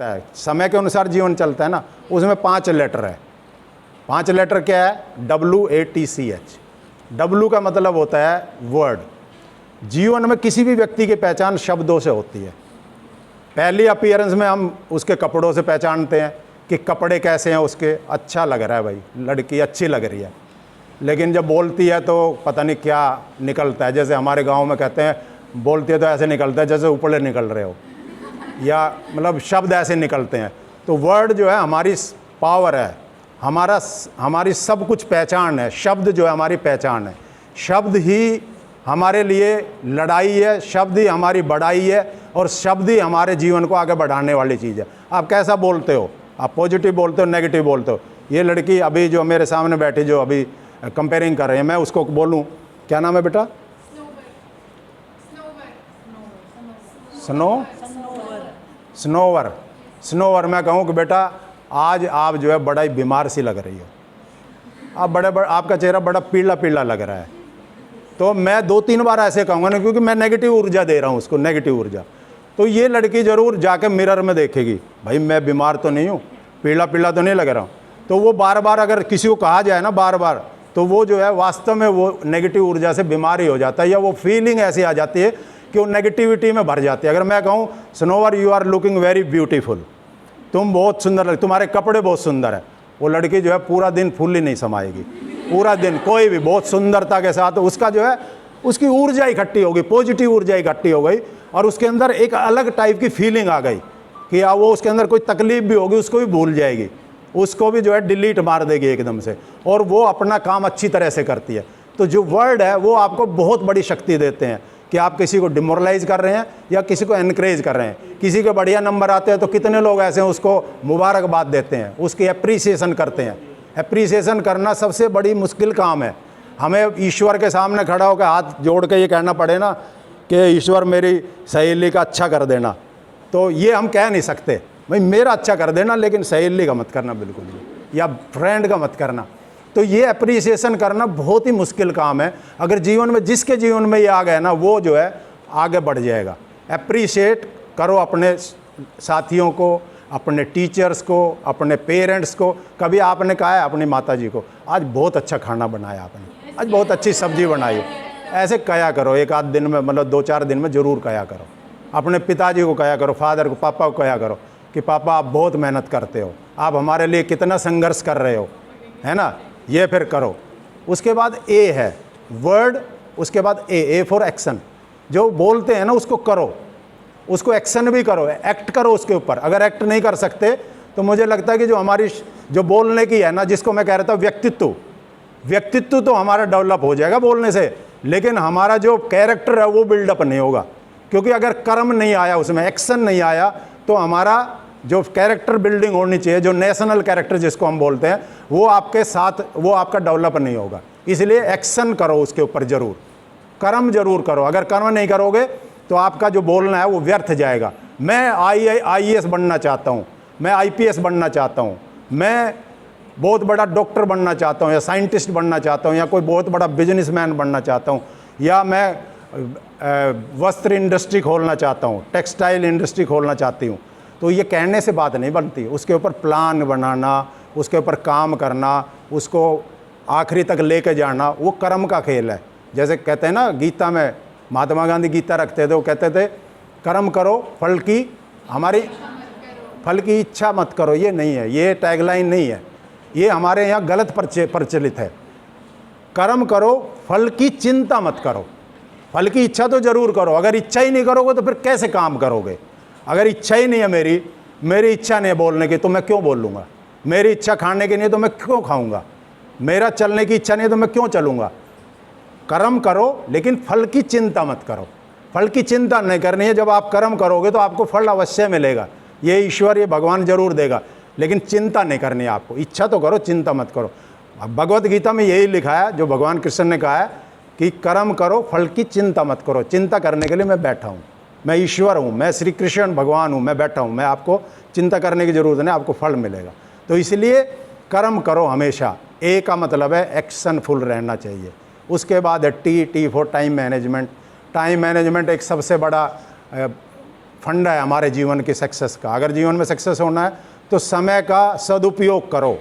है, समय के अनुसार जीवन चलता है ना, उसमें 5 लेटर है। 5 लेटर क्या है? WATCH। W का मतलब होता है वर्ड। जीवन में किसी भी व्यक्ति की पहचान शब्दों से होती है। पहली अपीयरेंस में हम उसके कपड़ों से पहचानते हैं कि कपड़े कैसे हैं उसके, अच्छा लग रहा है भाई, लड़की अच्छी लग रही है। लेकिन जब बोलती है तो पता नहीं क्या निकलता है। जैसे हमारे गांव में कहते हैं, बोलती है तो ऐसे निकलता है जैसे ऊपर निकल रहे हो, या मतलब शब्द ऐसे निकलते हैं। तो वर्ड जो है हमारी पावर है, हमारी सब कुछ पहचान है। शब्द जो है हमारी पहचान है। शब्द ही हमारे लिए लड़ाई है, शब्द ही हमारी बढ़ाई है, और शब्द ही हमारे जीवन को आगे बढ़ाने वाली चीज़ है। आप कैसा बोलते हो, आप पॉजिटिव बोलते हो, नेगेटिव बोलते हो। ये लड़की अभी जो मेरे सामने बैठी, जो अभी कंपेयरिंग कर रहे हैं, मैं उसको बोलूं, क्या नाम है बेटा? स्नोवर। मैं कहूँ कि बेटा आज आप जो है बड़ा ही बीमार सी लग रही हो, आप आपका चेहरा बड़ा पीला पीला लग रहा है। तो मैं 2-3 बार ऐसे कहूँगा ना, क्योंकि मैं नेगेटिव ऊर्जा दे रहा हूँ उसको, नेगेटिव ऊर्जा। तो ये लड़की ज़रूर जाके मिरर में देखेगी, भाई मैं बीमार तो नहीं हूँ, पीला पीला तो नहीं लग रहा हूँ। तो वो बार बार अगर किसी को कहा जाए ना बार बार, तो वो जो है वास्तव में वो नेगेटिव ऊर्जा से बीमार ही हो जाता है, या वो फीलिंग ऐसी आ जाती है कि वो नेगेटिविटी में भर जाती है। अगर मैं कहूँ स्नोवर you are looking very beautiful, तुम बहुत सुंदर लग, तुम्हारे कपड़े बहुत सुंदर है, वो लड़की जो है पूरा दिन फुल ही नहीं समाएगी। पूरा दिन कोई भी बहुत सुंदरता के साथ उसका जो है उसकी ऊर्जा इकट्ठी हो गई, पॉजिटिव ऊर्जा इकट्ठी हो गई, और उसके अंदर एक अलग टाइप की फीलिंग आ गई कि वो उसके अंदर कोई तकलीफ भी होगी उसको भी भूल जाएगी, उसको भी जो है डिलीट मार देगी एकदम से, और वो अपना काम अच्छी तरह से करती है। तो जो वर्ड है वो आपको बहुत बड़ी शक्ति देते हैं कि आप किसी को डिमोरलाइज कर रहे हैं या किसी को एनकरेज कर रहे हैं। किसी के बढ़िया नंबर आते हैं तो कितने लोग ऐसे हैं उसको मुबारकबाद देते हैं, उसकी अप्रिसिएशन करते हैं। अप्रिसिएशन करना सबसे बड़ी मुश्किल काम है। हमें ईश्वर के सामने खड़ा होकर हाथ जोड़ के ये कहना पड़े ना कि ईश्वर मेरी सहेली का अच्छा कर देना, तो ये हम कह नहीं सकते, भाई मेरा अच्छा कर देना, लेकिन सहेली का मत करना बिल्कुल भी, या फ्रेंड का मत करना। तो ये अप्रिसिएशन करना बहुत ही मुश्किल काम है। अगर जीवन में, जिसके जीवन में ये आ गया ना, वो जो है आगे बढ़ जाएगा। अप्रिशिएट करो अपने साथियों को, अपने टीचर्स को, अपने पेरेंट्स को। कभी आपने कहा है अपनी माता जी को, आज बहुत अच्छा खाना बनाया आपने, आज बहुत अच्छी सब्जी बनाई, ऐसे कहा करो एक आध दिन में, मतलब 2-4 दिन में ज़रूर कहा करो। अपने पिताजी को कहा करो, फादर को, पापा को कहा करो कि पापा आप बहुत मेहनत करते हो, आप हमारे लिए कितना संघर्ष कर रहे हो, है ना, ये फिर करो। उसके बाद ए है वर्ड, उसके बाद ए फॉर एक्शन। जो बोलते हैं ना उसको करो, उसको एक्शन भी करो, एक्ट करो उसके ऊपर। अगर एक्ट नहीं कर सकते तो मुझे लगता है कि जो हमारी जो बोलने की है ना, जिसको मैं कह रहा था व्यक्तित्व तो हमारा डेवलप हो जाएगा बोलने से, लेकिन हमारा जो कैरेक्टर है वो बिल्डअप नहीं होगा। क्योंकि अगर कर्म नहीं आया, उसमें एक्शन नहीं आया, तो हमारा जो कैरेक्टर बिल्डिंग होनी चाहिए, जो नेशनल कैरेक्टर जिसको हम बोलते हैं, वो आपके साथ, वो आपका डेवलप नहीं होगा। इसलिए एक्शन करो उसके ऊपर, जरूर कर्म जरूर करो। अगर कर्म नहीं करोगे तो आपका जो बोलना है वो व्यर्थ जाएगा। मैं IAS बनना चाहता हूँ, मैं IPS बनना चाहता हूँ, मैं बहुत बड़ा डॉक्टर बनना चाहता हूँ, या साइंटिस्ट बनना चाहता हूँ, या कोई बहुत बड़ा बिजनेसमैन बनना चाहता हूँ, या मैं वस्त्र इंडस्ट्री खोलना चाहता हूँ, टेक्सटाइल इंडस्ट्री खोलना चाहती हूँ। तो ये कहने से बात नहीं बनती, उसके ऊपर प्लान बनाना, उसके ऊपर काम करना, उसको आखिरी तक लेके जाना, वो कर्म का खेल है। जैसे कहते हैं ना गीता में, महात्मा गांधी गीता रखते थे, वो कहते थे कर्म करो फल की इच्छा मत करो। ये नहीं है, ये टैगलाइन नहीं है, ये हमारे यहाँ गलत प्रचलित है। कर्म करो, फल की चिंता मत करो। फल की इच्छा तो जरूर करो, अगर इच्छा ही नहीं करोगे तो फिर कैसे काम करोगे। अगर इच्छा ही नहीं है, मेरी इच्छा नहीं है बोलने की, तो मैं क्यों बोल लूँगा। मेरी इच्छा खाने की नहीं है तो मैं क्यों खाऊंगा। मेरा चलने की इच्छा नहीं है तो मैं क्यों चलूँगा। कर्म करो, लेकिन फल की चिंता मत करो। फल की चिंता नहीं करनी है। जब आप कर्म करोगे तो आपको फल अवश्य मिलेगा, ये ईश्वर, ये भगवान जरूर देगा, लेकिन चिंता नहीं करनी है आपको। इच्छा तो करो, चिंता मत करो। भगवत गीता में यही लिखा है, जो भगवान कृष्ण ने कहा है कि कर्म करो, फल की चिंता मत करो। चिंता करने के लिए मैं बैठा हूँ, मैं ईश्वर हूँ, मैं श्री कृष्ण भगवान हूँ, मैं बैठा हूँ, मैं आपको चिंता करने की ज़रूरत नहीं, आपको फल मिलेगा। तो इसलिए कर्म करो हमेशा। ए का मतलब है एक्शनफुल रहना चाहिए। उसके बाद है T for time management. Time management एक सबसे बड़ा फंड है हमारे जीवन की सक्सेस का। अगर जीवन में सक्सेस होना है तो समय का सदुपयोग करो।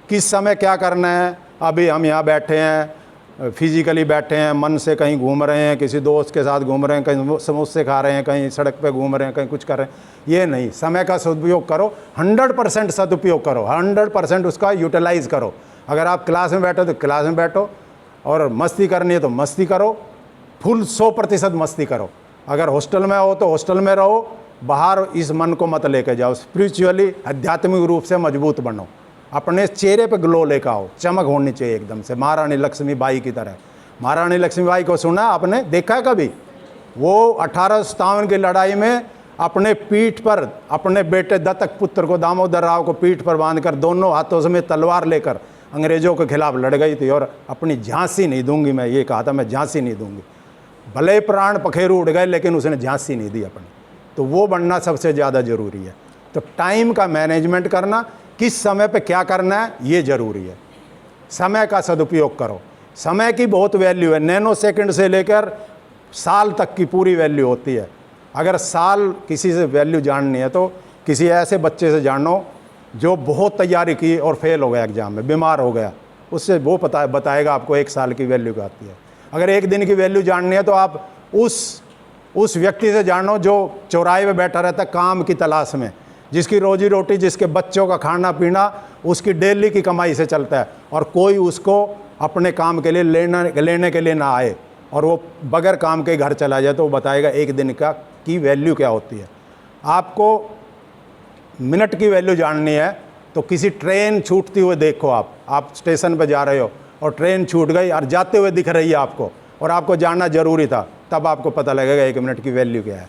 किस समय क्या करना है। अभी हम यहाँ बैठे हैं, फिजिकली बैठे हैं, मन से कहीं घूम रहे हैं, किसी दोस्त के साथ घूम रहे हैं, कहीं समोसे खा रहे हैं, कहीं सड़क पे घूम रहे हैं, कहीं कुछ कर रहे हैं। ये नहीं, समय का सदुपयोग करो, 100% सदुपयोग करो, 100% उसका यूटिलाइज़ करो। अगर आप क्लास में बैठो तो क्लास में बैठो, और मस्ती करनी है तो मस्ती करो, फुल 100% मस्ती करो। अगर हॉस्टल में हो तो हॉस्टल में रहो, बाहर इस मन को मत लेके जाओ। स्पिरिचुअली, आध्यात्मिक रूप से मजबूत बनो, अपने चेहरे पे ग्लो लेकर आओ, चमक होनी चाहिए एकदम से, महारानी लक्ष्मीबाई की तरह। महारानी लक्ष्मीबाई को सुना आपने, देखा है कभी? वो 1857 की लड़ाई में अपने पीठ पर अपने बेटे दत्तक पुत्र को, दामोदर राव को पीठ पर बांधकर दोनों हाथों में तलवार लेकर अंग्रेजों के खिलाफ लड़ गई थी। और अपनी झांसी नहीं दूंगी, मैं ये कहा था, मैं झांसी नहीं दूंगी। भले प्राण पखेरु उड़ गए लेकिन उसने झांसी नहीं दी अपनी। तो वो बनना सबसे ज़्यादा ज़रूरी है। तो टाइम का मैनेजमेंट करना, किस समय पे क्या करना है, ये ज़रूरी है। समय का सदुपयोग करो। समय की बहुत वैल्यू है, नैनो सेकंड से लेकर साल तक की पूरी वैल्यू होती है। अगर साल किसी से वैल्यू जाननी है तो किसी ऐसे बच्चे से जानो जो बहुत तैयारी की और फेल हो गया एग्ज़ाम में, बीमार हो गया, उससे वो बताएगा आपको 1 साल की वैल्यू क्या आती है। अगर 1 दिन की वैल्यू जाननी है तो आप उस व्यक्ति से जानो जो चौराहे पे बैठा रहता है काम की तलाश में, जिसकी रोजी रोटी, जिसके बच्चों का खाना पीना उसकी डेली की कमाई से चलता है, और कोई उसको अपने काम के लिए लेने के लिए ना आए और वो बगैर काम के घर चला जाए, तो वो बताएगा 1 दिन की वैल्यू क्या होती है। आपको मिनट की वैल्यू जाननी है तो किसी ट्रेन छूटती हुए देखो। आप स्टेशन पर जा रहे हो और ट्रेन छूट गई और जाते हुए दिख रही है आपको, और आपको जानना ज़रूरी था, तब आपको पता लगेगा 1 मिनट की वैल्यू क्या है।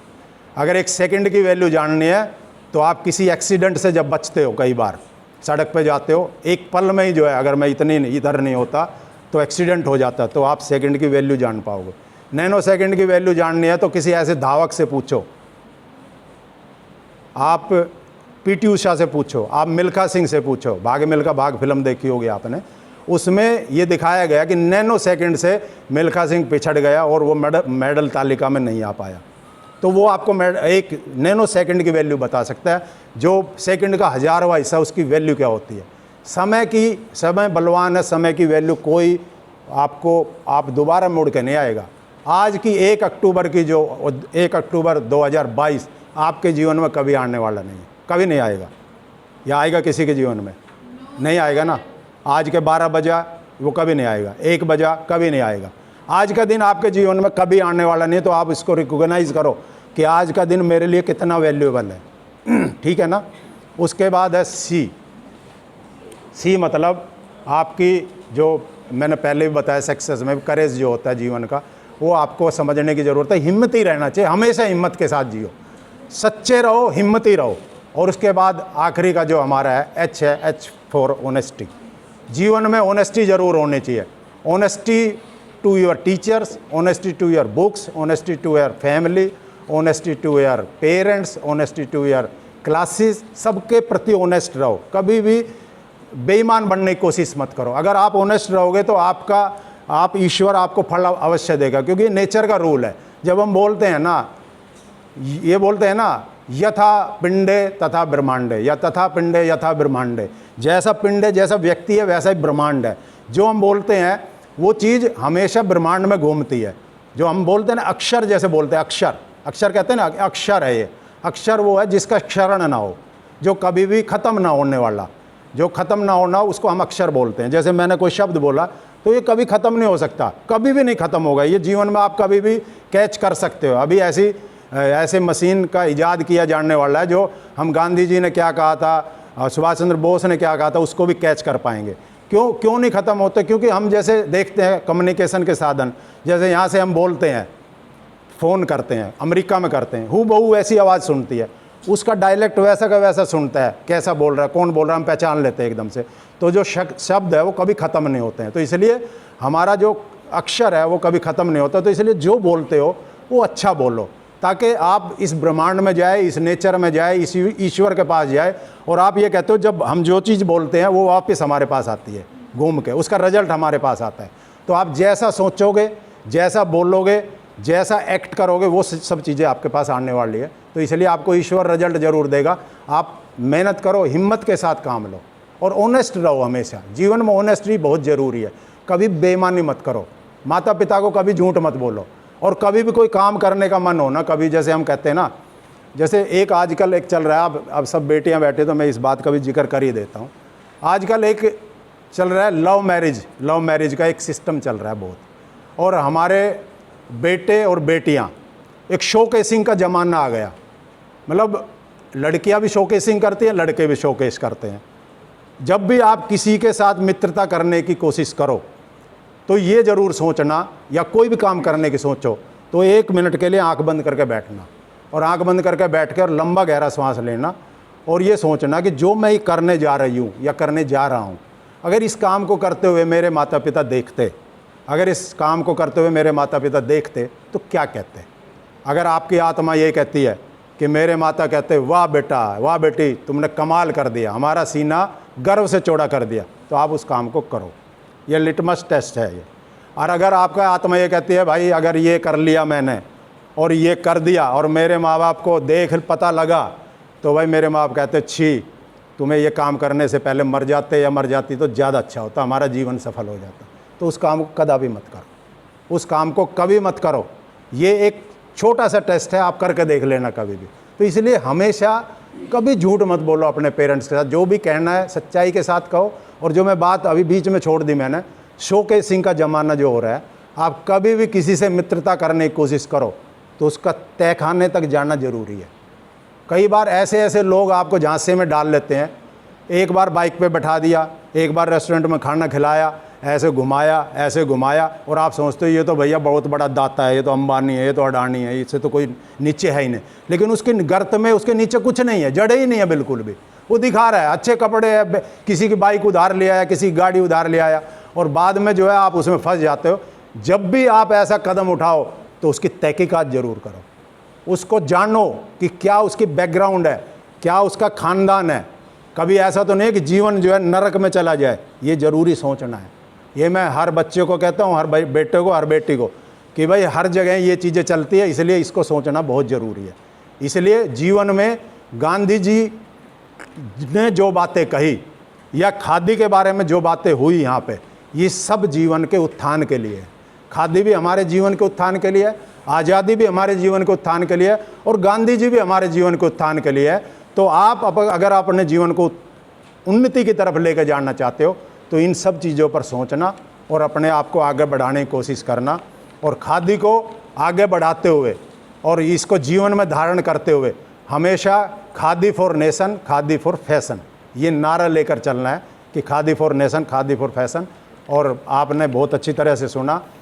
अगर 1 सेकंड की वैल्यू जाननी है तो आप किसी एक्सीडेंट से जब बचते हो, कई बार सड़क पे जाते हो, एक पल में ही जो है, अगर मैं इधर नहीं होता तो एक्सीडेंट हो जाता, तो आप सेकंड की वैल्यू जान पाओगे। नैनो सेकंड की वैल्यू जाननी है तो किसी ऐसे धावक से पूछो, आप पीटी उषा से पूछो, आप मिल्खा सिंह से पूछो। भाग मिल्खा भाग फिल्म देखी होगी आपने, उसमें ये दिखाया गया कि नैनो सेकंड से मिल्खा सिंह पिछड़ गया और वो मेडल तालिका में नहीं आ पाया। तो वो आपको एक नैनो सेकंड की वैल्यू बता सकता है, जो सेकंड का 1000वां हिस्सा, उसकी वैल्यू क्या होती है। समय बलवान है, समय की वैल्यू कोई आप दोबारा मुड़ के नहीं आएगा। आज की 1 अक्टूबर की जो 1 अक्टूबर 2022 आपके जीवन में कभी आने वाला नहीं है, कभी नहीं आएगा। या आएगा किसी के जीवन में? नहीं आएगा ना। आज के 12 बजा वो कभी नहीं आएगा, 1 बजा कभी नहीं आएगा। आज का दिन आपके जीवन में कभी आने वाला नहीं, तो आप इसको रिकॉग्नाइज करो कि आज का दिन मेरे लिए कितना वैल्यूएबल है। ठीक है ना। उसके बाद है सी मतलब आपकी, जो मैंने पहले भी बताया, सक्सेस में करेज जो होता है जीवन का, वो आपको समझने की ज़रूरत है। हिम्मती रहना चाहिए, हमेशा हिम्मत के साथ जियो, सच्चे रहो, हिम्मती रहो। और उसके बाद आखिरी का जो हमारा है H फॉर ऑनेस्टी। जीवन में ऑनेस्टी ज़रूर होनी चाहिए। Honesty to your teachers, honesty to your books, honesty to your family, honesty to your parents, honesty to your classes. सबके प्रति ऑनेस्ट रहो, कभी भी बेईमान बनने की कोशिश मत करो। अगर आप ऑनेस्ट रहोगे तो ईश्वर आपको फल अवश्य देगा, क्योंकि नेचर का रूल है। जब हम बोलते हैं ना, यथा पिंडे तथा ब्रह्मांडे, या तथा पिंडे यथा ब्रह्मांडे, जैसा पिंड है, जैसा व्यक्ति है, वैसा ही ब्रह्मांड है। जो हम बोलते हैं वो चीज़ हमेशा ब्रह्मांड में घूमती है। जो हम बोलते हैं ना, अक्षर जैसे बोलते हैं, अक्षर कहते हैं ना, अक्षर है ये। अक्षर वो है जिसका क्षरण ना हो, जो कभी भी ख़त्म ना होने वाला, जो ख़त्म ना होना, उसको हम अक्षर बोलते हैं। जैसे मैंने कोई शब्द बोला तो ये कभी ख़त्म नहीं हो सकता, कभी भी नहीं ख़त्म होगा। ये जीवन में आप कभी भी कैच कर सकते हो। अभी ऐसे मशीन का इजाद किया जाने वाला है, जो हम गांधी जी ने क्या कहा था, सुभाष चंद्र बोस ने क्या कहा था, उसको भी कैच कर पाएंगे। क्यों नहीं ख़त्म होते? क्योंकि हम जैसे देखते हैं कम्युनिकेशन के साधन, जैसे यहाँ से हम बोलते हैं, फ़ोन करते हैं, अमेरिका में करते हैं, हूबहू ऐसी आवाज़ सुनती है, उसका डायलेक्ट वैसा का वैसा सुनता है, कैसा बोल रहा है, कौन बोल रहा है, हम पहचान लेते हैं एकदम से। तो जो शब्द है वो कभी ख़त्म नहीं होते हैं। तो इसलिए हमारा जो अक्षर है वो कभी ख़त्म नहीं होता। तो इसलिए जो बोलते हो वो अच्छा बोलो, ताकि आप इस ब्रह्मांड में जाए, इस नेचर में जाए, इस ईश्वर के पास जाए। और आप ये कहते हो, जब हम जो चीज़ बोलते हैं वो वापस हमारे पास आती है घूम के, उसका रिजल्ट हमारे पास आता है। तो आप जैसा सोचोगे, जैसा बोलोगे, जैसा एक्ट करोगे, वो सब चीज़ें आपके पास आने वाली है। तो इसलिए आपको ईश्वर रिजल्ट ज़रूर देगा। आप मेहनत करो, हिम्मत के साथ काम लो और ऑनेस्ट रहो। हमेशा जीवन में ऑनेस्टी बहुत ज़रूरी है। कभी बेईमानी मत करो, माता पिता को कभी झूठ मत बोलो, और कभी भी कोई काम करने का मन हो ना, कभी जैसे हम कहते हैं ना, जैसे एक आजकल एक चल रहा है, अब सब बेटियां बैठे तो मैं इस बात का भी जिक्र कर ही देता हूँ। आजकल एक चल रहा है लव मैरिज का एक सिस्टम चल रहा है बहुत, और हमारे बेटे और बेटियां एक शोकेसिंग का ज़माना आ गया। मतलब लड़कियां भी शोकेसिंग करती हैं, लड़के भी शोकेस करते हैं। जब भी आप किसी के साथ मित्रता करने की कोशिश करो तो ये ज़रूर सोचना, या कोई भी काम करने की सोचो तो 1 मिनट के लिए आंख बंद करके बैठना, और आंख बंद करके बैठ कर लंबा गहरा सांस लेना, और ये सोचना कि जो मैं करने जा रही हूँ या करने जा रहा हूँ, अगर इस काम को करते हुए मेरे माता पिता देखते, अगर इस काम को करते हुए मेरे माता पिता देखते तो क्या कहते। अगर आपकी आत्मा ये कहती है कि मेरे माता कहते वाह बेटा, वाह बेटी, तुमने कमाल कर दिया, हमारा सीना गर्व से चौड़ा कर दिया, तो आप उस काम को करो। ये लिटमस टेस्ट है ये। और अगर आपका आत्मा ये कहती है भाई अगर ये कर लिया मैंने और ये कर दिया और मेरे माँ बाप को देख पता लगा, तो भाई मेरे माँ बाप कहते छी, तुम्हें ये काम करने से पहले मर जाते या मर जाती तो ज़्यादा अच्छा होता, हमारा जीवन सफल हो जाता। तो उस काम को कदापि मत करो, उस काम को कभी मत करो। ये एक छोटा सा टेस्ट है, आप करके देख लेना कभी भी। तो इसलिए हमेशा कभी झूठ मत बोलो अपने पेरेंट्स के साथ, जो भी कहना है सच्चाई के साथ कहो। और जो मैं बात अभी बीच में छोड़ दी मैंने, शोकेसिंग का ज़माना जो हो रहा है, आप कभी भी किसी से मित्रता करने की कोशिश करो तो उसका तहखाने तक जाना ज़रूरी है। कई बार ऐसे ऐसे लोग आपको झांसे में डाल लेते हैं। एक बार बाइक पे बैठा दिया, एक बार रेस्टोरेंट में खाना खिलाया, ऐसे घुमाया, और आप सोचते हो ये तो भैया बहुत बड़ा दाता है, ये तो अंबानी है, ये तो अडानी है, इससे तो कोई नीचे है ही नहीं। लेकिन उसके गर्त में उसके नीचे कुछ नहीं है, जड़े ही नहीं है बिल्कुल भी। वो दिखा रहा है अच्छे कपड़े है, किसी की बाइक उधार ले आया, किसी की गाड़ी उधार ले आया, और बाद में जो है आप उसमें फंस जाते हो। जब भी आप ऐसा कदम उठाओ तो उसकी तहकीकात ज़रूर करो, उसको जानो कि क्या उसकी बैकग्राउंड है, क्या उसका खानदान है। कभी ऐसा तो नहीं है कि जीवन जो है नरक में चला जाए, ये ज़रूरी सोचना है। ये मैं हर बच्चे को कहता हूँ, हर बेटे को, हर बेटी को, कि भाई हर जगह ये चीज़ें चलती है, इसलिए इसको सोचना बहुत ज़रूरी है। इसलिए जीवन में गांधी जी ने जो बातें कही या खादी के बारे में जो बातें हुई यहाँ पे, ये सब जीवन के उत्थान के लिए है। खादी भी हमारे जीवन के उत्थान के लिए है, आज़ादी भी हमारे जीवन के उत्थान के लिए है, और गांधी जी भी हमारे जीवन के उत्थान के लिए है। तो आप अगर अपने जीवन को उन्नति की तरफ लेकर जाना चाहते हो तो इन सब चीज़ों पर सोचना और अपने आप को आगे बढ़ाने की कोशिश करना, और खादी को आगे बढ़ाते हुए और इसको जीवन में धारण करते हुए हमेशा khadi for nation, khadi for fashion, ये नारा लेकर चलना है कि khadi for nation, khadi for fashion. और आपने बहुत अच्छी तरह से सुना।